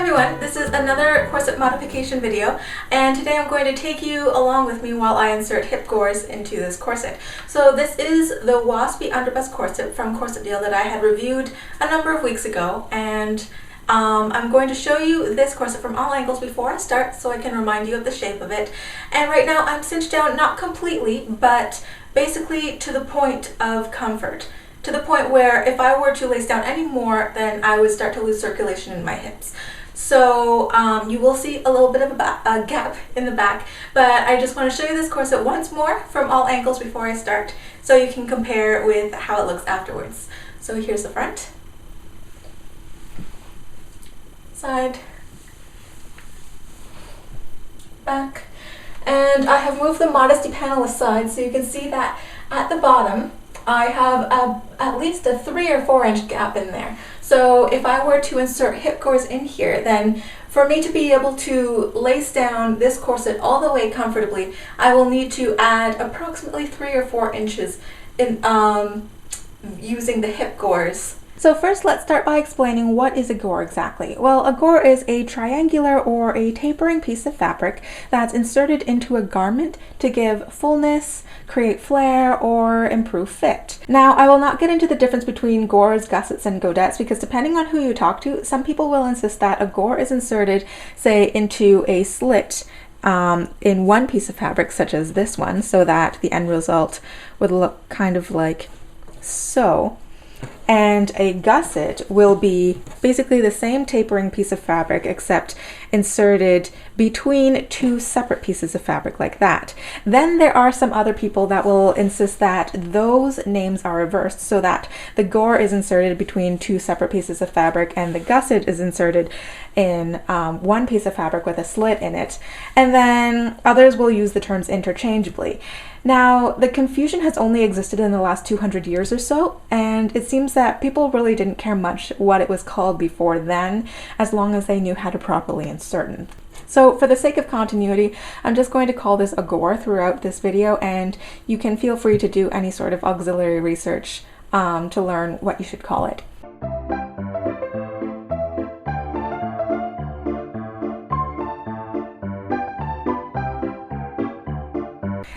everyone, this is another corset modification video, and today I'm going to take you along with me while I insert hip gores into this corset. So this is the waspy underbust corset from Corset Deal that I had reviewed a number of weeks ago, and I'm going to show you this corset from all angles before I start so I can remind you of the shape of it. And right now I'm cinched down, not completely, but basically to the point of comfort. To the point where if I were to lace down any more, then I would start to lose circulation in my hips. So you will see a little bit of a gap in the back, but I just want to show you this corset once more from all angles before I start so you can compare with how it looks afterwards. So here's the front, side, back, and I have moved the modesty panel aside so you can see that at the bottom I have at least a 3 or 4 inch gap in there. So if I were to insert hip gores in here, then for me to be able to lace down this corset all the way comfortably, I will need to add approximately 3 or 4 inches in using the hip gores. So first let's start by explaining what is a gore exactly. Well, a gore is a triangular or a tapering piece of fabric that's inserted into a garment to give fullness, create flare, or improve fit. Now, I will not get into the difference between gores, gussets, and godettes because depending on who you talk to, some people will insist that a gore is inserted, say, into a slit in one piece of fabric, such as this one, so that the end result would look kind of like so. And a gusset will be basically the same tapering piece of fabric except inserted between 2 separate pieces of fabric like that. Then there are some other people that will insist that those names are reversed so that the gore is inserted between 2 separate pieces of fabric and the gusset is inserted in one piece of fabric with a slit in it. And then others will use the terms interchangeably. Now, the confusion has only existed in the last 200 years or so, and it seems that people really didn't care much what it was called before then, as long as they knew how to properly insert it. So for the sake of continuity, I'm just going to call this a gore throughout this video, and you can feel free to do any sort of auxiliary research to learn what you should call it.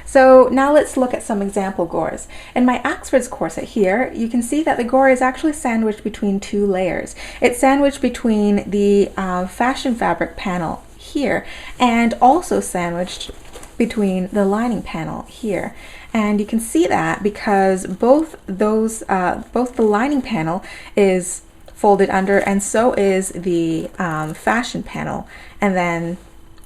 So now let's look at some example gores. In my Oxford's corset here, you can see that the gore is actually sandwiched between 2 layers. It's sandwiched between the fashion fabric panel here and also sandwiched between the lining panel here. And you can see that because both the lining panel is folded under and so is the fashion panel, and then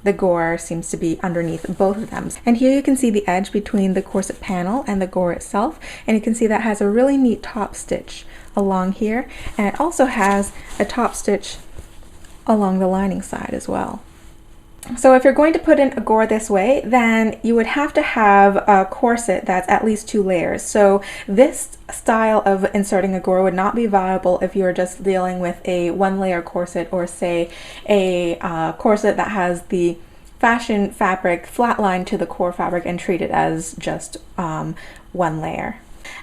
the gore seems to be underneath both of them. And here you can see the edge between the corset panel and the gore itself, and you can see that has a really neat top stitch along here, and it also has a top stitch along the lining side as well. So if you're going to put in a gore this way, then you would have to have a corset that's at least 2 layers. So this style of inserting a gore would not be viable if you're just dealing with a 1-layer corset, or say a corset that has the fashion fabric flatlined to the core fabric and treated as just 1 layer.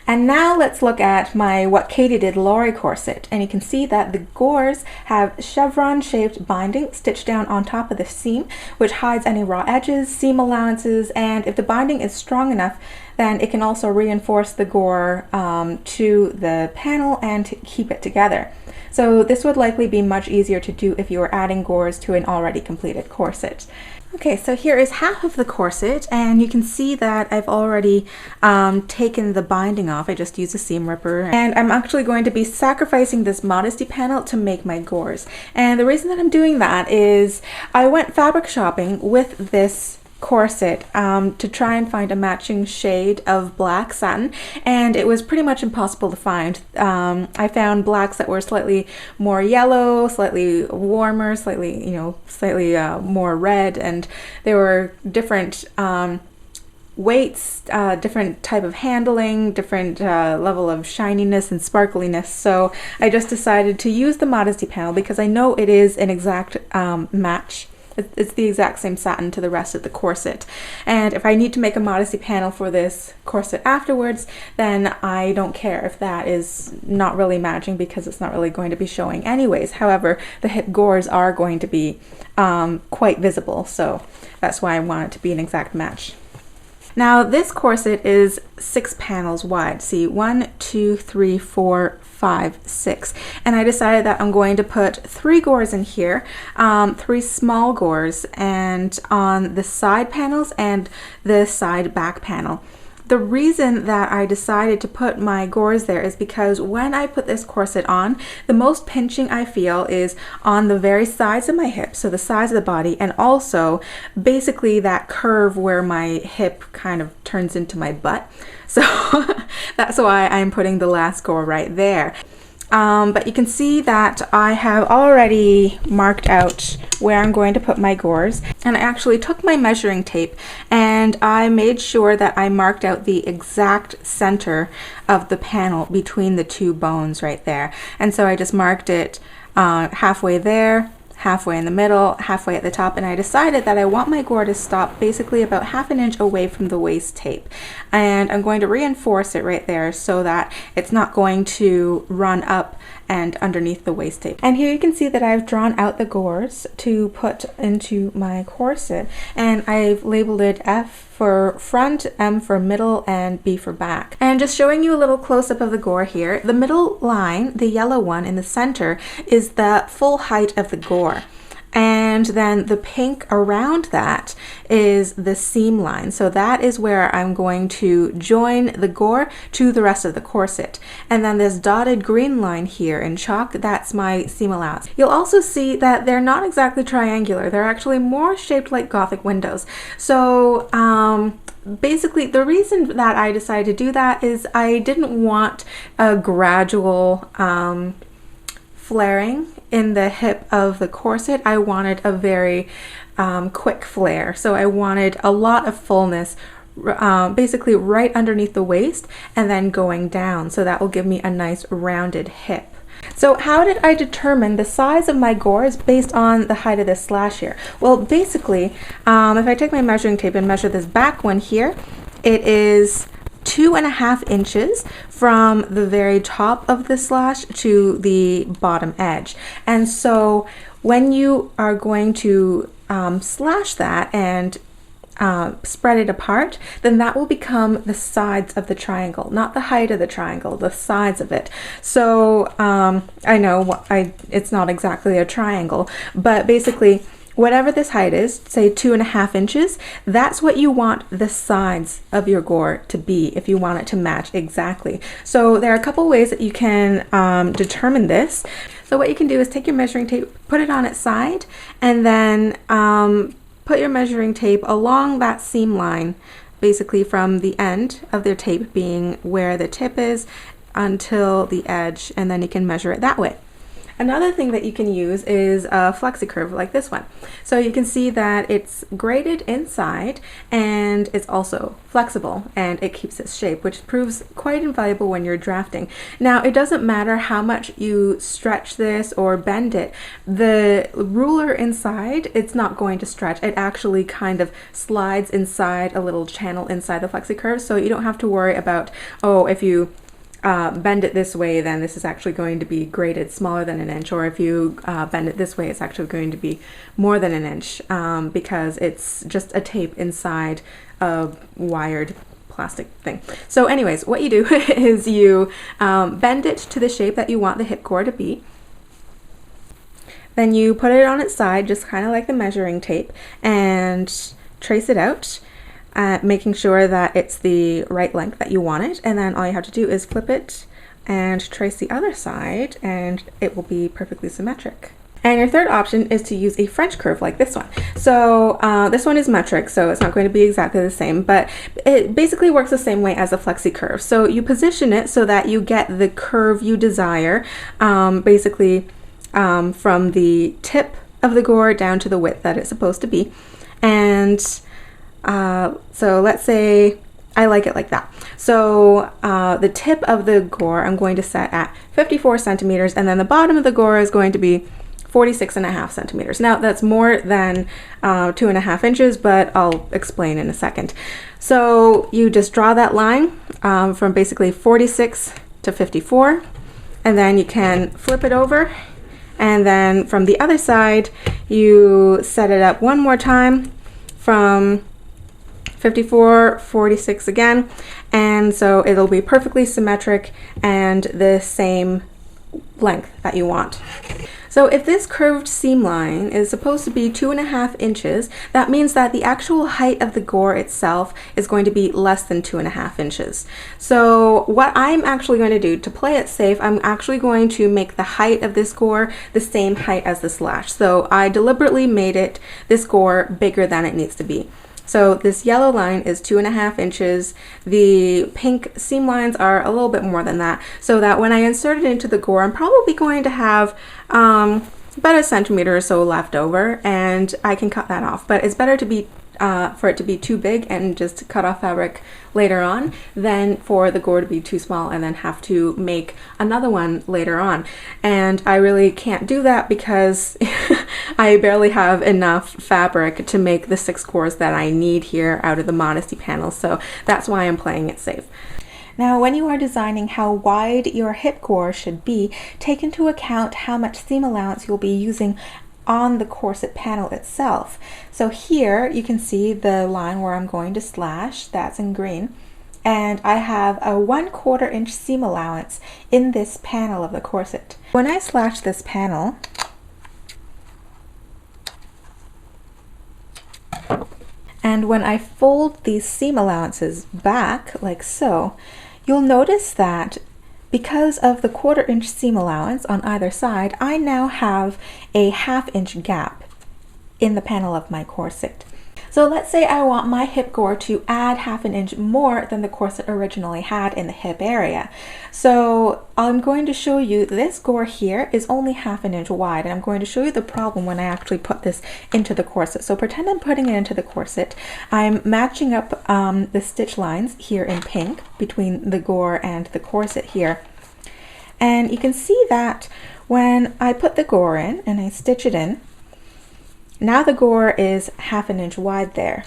And now let's look at my What Katie Did Lori corset, and you can see that the gores have chevron-shaped binding stitched down on top of the seam, which hides any raw edges, seam allowances, and if the binding is strong enough, then it can also reinforce the gore to the panel and to keep it together. So this would likely be much easier to do if you were adding gores to an already completed corset. Okay, so here is half of the corset, and you can see that I've already taken the binding off. I just used a seam ripper, and I'm actually going to be sacrificing this modesty panel to make my gores. And the reason that I'm doing that is I went fabric shopping with this corset to try and find a matching shade of black satin, and it was pretty much impossible to find. I found blacks that were slightly more yellow, slightly warmer, slightly more red, and there were different weights, different type of handling, different level of shininess and sparkliness. So I just decided to use the modesty panel because I know it is an exact match. It's the exact same satin to the rest of the corset. And if I need to make a modesty panel for this corset afterwards, then I don't care if that is not really matching, because it's not really going to be showing anyways. However, the hip gores are going to be quite visible, so that's why I want it to be an exact match. Now this corset is 6 panels wide. See, 1, 2, 3, 4, 5, 6. And I decided that I'm going to put 3 gores in here, 3 small gores, and on the side panels and the side back panel. The reason that I decided to put my gores there is because when I put this corset on, the most pinching I feel is on the very sides of my hips, so the sides of the body, and also basically that curve where my hip kind of turns into my butt. So that's why I'm putting the last gore right there. But you can see that I have already marked out where I'm going to put my gores, and I actually took my measuring tape and I made sure that I marked out the exact center of the panel between the 2 bones right there. And so I just marked it halfway there, halfway in the middle, halfway at the top, and I decided that I want my gore to stop basically about 1/2 inch away from the waist tape. And I'm going to reinforce it right there so that it's not going to run up and underneath the waist tape. And here you can see that I've drawn out the gores to put into my corset, and I've labeled it F for front, M for middle, and B for back. And just showing you a little close-up of the gore here, the middle line, the yellow one in the center, is the full height of the gore. And then the pink around that is the seam line. So that is where I'm going to join the gore to the rest of the corset. And then this dotted green line here in chalk, that's my seam allowance. You'll also see that they're not exactly triangular. They're actually more shaped like Gothic windows. So basically the reason that I decided to do that is I didn't want a gradual flaring in the hip of the corset. I wanted a very quick flare. So I wanted a lot of fullness basically right underneath the waist and then going down. So that will give me a nice rounded hip. So how did I determine the size of my gores based on the height of this slash here? Well, basically, if I take my measuring tape and measure this back one here, it is 2.5 inches from the very top of the slash to the bottom edge. And so when you are going to slash that and spread it apart, then that will become the sides of the triangle, not the height of the triangle, the sides of it. So I know it's not exactly a triangle, but basically whatever this height is, say 2.5 inches, that's what you want the sides of your gore to be if you want it to match exactly. So there are a couple ways that you can determine this. So what you can do is take your measuring tape, put it on its side, and then put your measuring tape along that seam line, basically from the end of their tape being where the tip is until the edge, and then you can measure it that way. Another thing that you can use is a flexi curve like this one. So you can see that it's graded inside and it's also flexible and it keeps its shape, which proves quite invaluable when you're drafting. Now, it doesn't matter how much you stretch this or bend it. The ruler inside, it's not going to stretch. It actually kind of slides inside a little channel inside the flexi curve, so you don't have to worry about, oh, if you bend it this way, then this is actually going to be graded smaller than 1 inch, or if you bend it this way, it's actually going to be more than 1 inch, because it's just a tape inside a wired plastic thing. So anyways, what you do is you bend it to the shape that you want the hip gore to be. Then you put it on its side, just kind of like the measuring tape, and trace it out, making sure that it's the right length that you want it, and then all you have to do is flip it and trace the other side and it will be perfectly symmetric. And your third option is to use a French curve like this one. So this one is metric, so it's not going to be exactly the same, but it basically works the same way as a flexi curve. So you position it so that you get the curve you desire, basically from the tip of the gore down to the width that it's supposed to be. And so let's say I like it like that. So the tip of the gore I'm going to set at 54 centimeters, and then the bottom of the gore is going to be 46.5 centimeters. Now that's more than 2.5 inches, but I'll explain in a second. So you just draw that line from basically 46 to 54, and then you can flip it over, and then from the other side you set it up one more time from 54, 46 again, and so it'll be perfectly symmetric and the same length that you want. So if this curved seam line is supposed to be 2.5 inches, that means that the actual height of the gore itself is going to be less than 2.5 inches. So what I'm actually going to do to play it safe, I'm actually going to make the height of this gore the same height as the slash. So I deliberately made this gore bigger than it needs to be. So this yellow line is 2.5 inches. The pink seam lines are a little bit more than that, so that when I insert it into the gore, I'm probably going to have about 1 centimeter or so left over, and I can cut that off. But it's better to be for it to be too big and just cut off fabric later on than for the gore to be too small and then have to make another one later on. And I really can't do that because I barely have enough fabric to make the 6 gores that I need here out of the modesty panel. So that's why I'm playing it safe. Now, when you are designing how wide your hip gore should be, take into account how much seam allowance you'll be using on the corset panel itself. So here you can see the line where I'm going to slash, that's in green, and I have a 1/4 inch seam allowance in this panel of the corset. When I slash this panel, and when I fold these seam allowances back like so, you'll notice that because of the 1/4 inch seam allowance on either side, I now have a 1/2 inch gap in the panel of my corset. So let's say I want my hip gore to add 1/2 inch more than the corset originally had in the hip area. So I'm going to show you this gore here is only 1/2 inch wide, and I'm going to show you the problem when I actually put this into the corset. So pretend I'm putting it into the corset. I'm matching up the stitch lines here in pink between the gore and the corset here. And you can see that when I put the gore in and I stitch it in, now the gore is 1/2 inch wide there.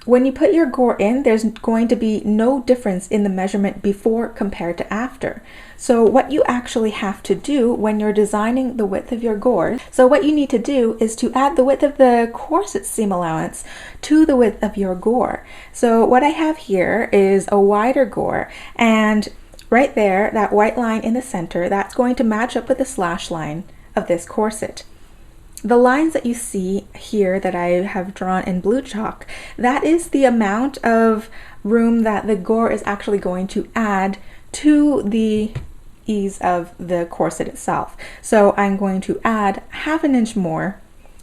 When you put your gore in, there's going to be no difference in the measurement before compared to after. So what you actually have to do when you're designing the width of your gore, so what you need to do is to add the width of the corset seam allowance to the width of your gore. So what I have here is a wider gore, and right there, that white line in the center, that's going to match up with the slash line of this corset. The lines that you see here that I have drawn in blue chalk, that is the amount of room that the gore is actually going to add to the ease of the corset itself. So I'm going to add 1/2 inch more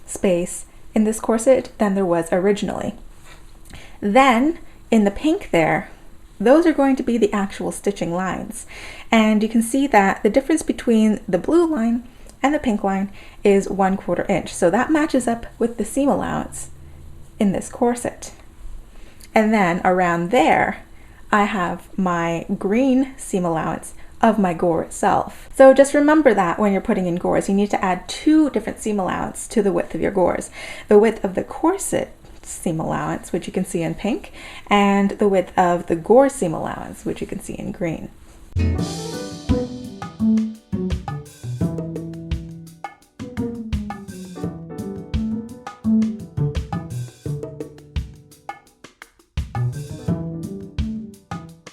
space in this corset than there was originally. Then in the pink there, those are going to be the actual stitching lines. And you can see that the difference between the blue line and the pink line is 1/4 inch. So that matches up with the seam allowance in this corset. And then around there, I have my green seam allowance of my gore itself. So just remember that when you're putting in gores, you need to add 2 different seam allowance to the width of your gores. The width of the corset seam allowance, which you can see in pink, and the width of the gore seam allowance, which you can see in green.